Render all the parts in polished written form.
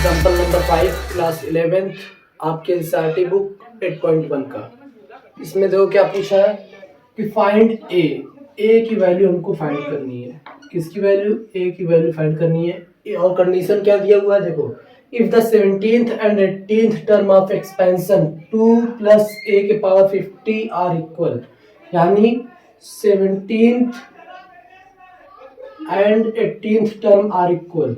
Example number 5 class 11 आपके NCERT book 8.1 का। इसमें देखो क्या पूछा है कि फाइंड ए की वैल्यू हमको फाइंड करनी है। किसकी वैल्यू? ए की वैल्यू फाइंड करनी है। और कंडीशन क्या दिया हुआ है देखो, if the 17th and 18th term of expansion 2 plus A के पावर 50 आर इक्वल, यानी 17th and 18th term are equal,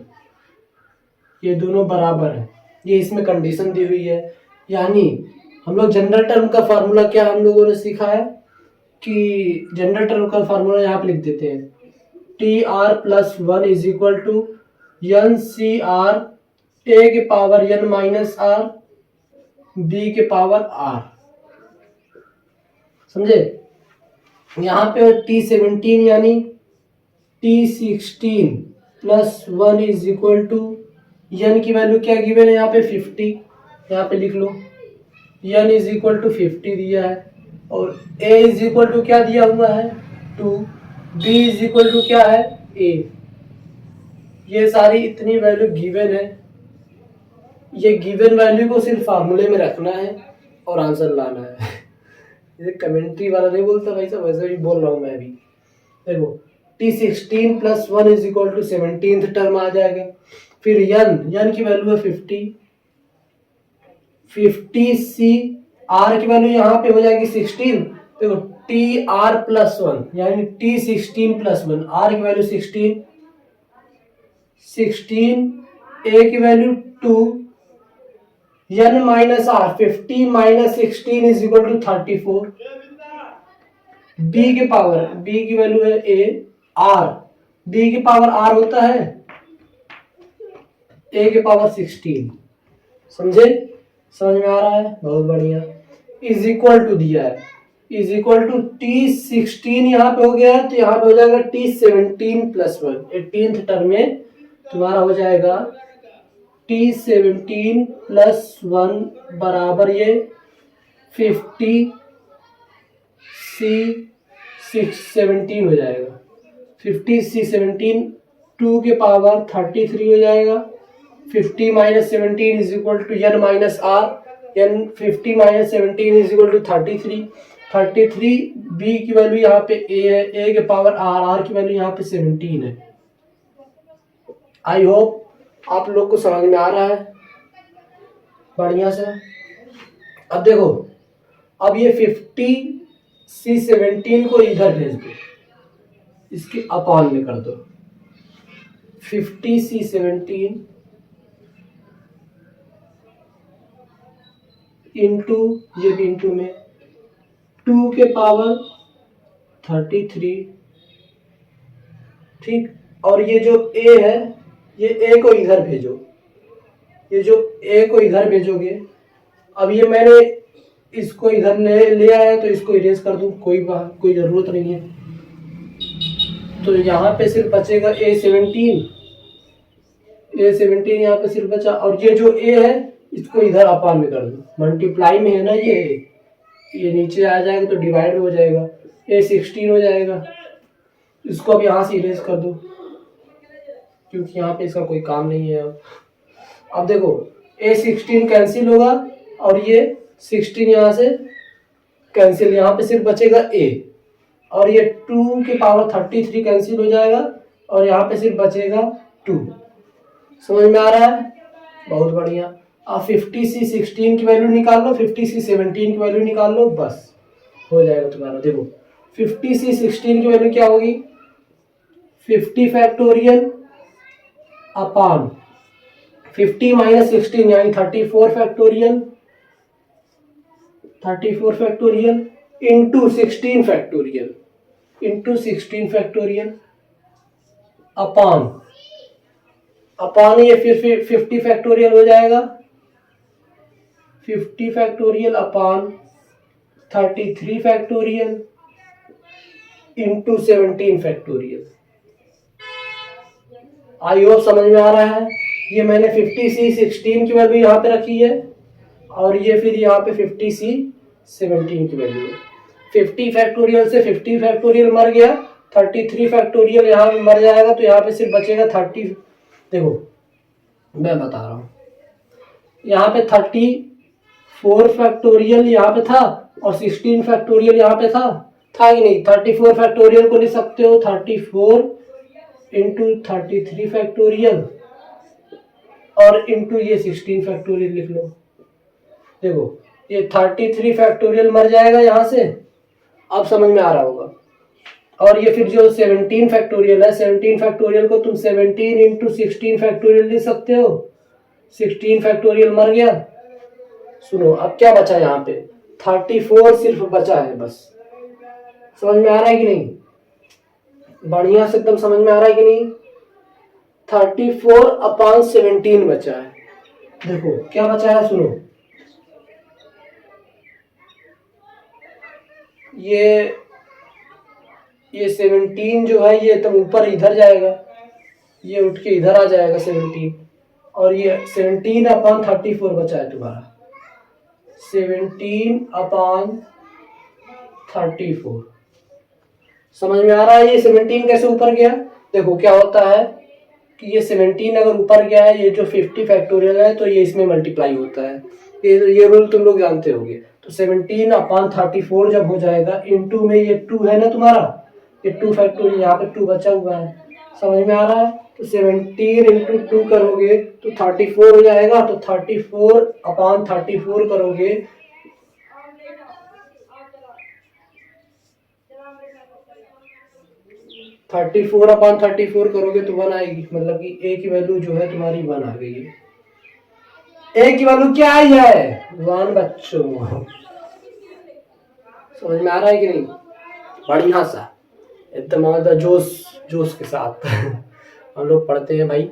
ये दोनों बराबर है। ये इसमें कंडीशन दी हुई है। यानी हम लोग जनरल टर्म का फार्मूला क्या हम लोगों ने सीखा है कि जनरल टर्म का फार्मूला यहाँ पे लिख देते हैं, T R plus 1 is equal to N C R A के power N minus R B के पावर आर। समझे? यहाँ पे T17 यानी T16 plus 1 is equal to N की वैल्यू क्या गिवन है यहाँ पे 50, यहाँ पे लिख लो एन इज इक्वल टू 50 दिया है, और ए इज इक्वल टू क्या दिया हुआ है 2, बी इज इक्वल टू क्या है ए। ये सारी इतनी वैल्यू गिवन है। ये गिवन वैल्यू को सिर्फ फार्मूले में रखना है और आंसर लाना है। ये कमेंट्री वाला नहीं बोलता भाई साहब, वैसे भी बोल रहा हूँ मैं भी। देखो T16 plus 1 is equal to 17th term आ जाएगा। फिर यन की वैल्यू है 50 सी आर की वैल्यू यहाँ पे हो जाएगी 16। देखो टी आर प्लस 1 यानी T16 प्लस 1, आर की वैल्यू 16 ए की value 2, N minus R 50 minus 16 is equal to 34। B की वैल्यू है ए आर, बी की पावर आर होता है ए के पावर 16। समझे? समझ में आ रहा है? बहुत बढ़िया। इज इक्वल टू दिया है, इज इक्वल टू T16 यहाँ पे हो गया है, तो यहाँ पे हो जाएगा T17 प्लस 1। 18th टर्म में तुम्हारा हो जाएगा T17 प्लस 1 बराबर ये 50 C17 हो जाएगा। 50 C17 2 के पावर 33 हो जाएगा। 50 minus 17 is equal to N minus R, N 50 minus 17 is equal to 33। B की वैल्यू यहाँ पे ए है, ए के पावर आर, आर की वैल्यू यहाँ पे 17 है। आई होप आप लोग को समझ में आ रहा है बढ़िया से। अब देखो, अब ये 50 C17 को इधर भेज दो, इसके अपॉन में कर दो। 50 C17 इंटू, ये भी इंटू में 2 के पावर 33, ठीक। और ये जो a है, ये a को इधर भेजो, ये जो a को इधर भेजोगे। अब ये मैंने इसको इधर ले आया तो इसको इरेज कर दूं, कोई जरूरत नहीं है। तो यहाँ पे सिर्फ बचेगा A17 यहाँ पे सिर्फ बचा, और ये जो a है इसको इधर अपान में कर दो। मल्टीप्लाई में है ना, ये नीचे आ जाएगा तो डिवाइड हो जाएगा, A16 हो जाएगा। इसको अब यहाँ से इरेज कर दो क्योंकि यहाँ पे इसका कोई काम नहीं है। अब देखो A16 कैंसिल होगा और ये 16 यहाँ से कैंसिल, यहाँ पे सिर्फ बचेगा a, और ये 2 के पावर 33 कैंसिल हो जाएगा और यहाँ पे सिर्फ बचेगा 2। समझ में आ रहा है? बहुत बढ़िया। अब 50 C16 की वैल्यू निकाल लो, 50 C17 की वैल्यू निकाल लो, बस हो जाएगा तुम्हारा। देखो 50 C16 की वैल्यू क्या होगी, 50 फैक्टोरियल अपान 50 माइनस 16 यानी 34 फैक्टोरियल इंटू 16 फैक्टोरियल अपान ये फिर 50 फैक्टोरियल हो जाएगा, 50 factorial upon 33 factorial into 17 factorial. I hope समझ में आ रहा है। ये मैंने 50 C16 की वैल्यू यहाँ पे रखी है और ये फिर यहाँ पे 50 C17 की वैल्यू है। 50 फैक्टोरियल से 50 फैक्टोरियल मर गया, 33 फैक्टोरियल यहाँ मर जाएगा, तो यहाँ पे सिर्फ बचेगा 30। देखो मैं बता रहा हूँ, यहाँ पे 34 फैक्टोरियल यहाँ पे था और 16 फैक्टोरियल यहाँ पे था कि नहीं। 34 फैक्टोरियल को लिख सकते हो 34 इंटू 33 फैक्टोरियल और इंटू ये 16 फैक्टोरियल लिख लो। देखो ये 33 फैक्टोरियल मर जाएगा यहाँ से, अब समझ में आ रहा होगा। और ये फिर जो 17 फैक्टोरियल है, 17 फैक्टोरियल को तुम 17 इंटू 16 फैक्टोरियल लिख सकते हो। 16 फैक्टोरियल मर गया। सुनो अब क्या बचा यहाँ पे, 34 सिर्फ बचा है बस। समझ में आ रहा है कि नहीं, बढ़िया से एकदम समझ में आ रहा है कि नहीं। 34/17 बचा है। देखो क्या बचा है, सुनो ये 17 जो है ये एकदम ऊपर इधर जाएगा, ये उठ के इधर आ जाएगा 17, और ये 17/34 बचा है तुम्हारा। 17/34 समझ में आ रहा है। ये 17 कैसे ऊपर गया, देखो क्या होता है कि ये 17 अगर ऊपर गया है, ये जो 50 फैक्टोरियल है तो ये इसमें मल्टीप्लाई होता है। ये रूल तुम लोग जानते होंगे। तो 17/34 जब हो जाएगा, इनटू में ये 2 है ना तुम्हारा, ये 2 फैक्टोरियल यहाँ पे 2 बचा हुआ है। समझ में आ रहा है। तो 17 इंटू 2 करोगे तो 34 हो जाएगा। तो 34/34 करोगे 34/34 करोगे तो 1 आएगी, मतलब कि ए की वैल्यू जो है तुम्हारी 1 आ गई है। ए की वैल्यू क्या आई है, 1 बच्चों। समझ में आ रहा है कि नहीं, बढ़िया सा एकदम जोश जोश के साथ हम लोग पढ़ते हैं भाई।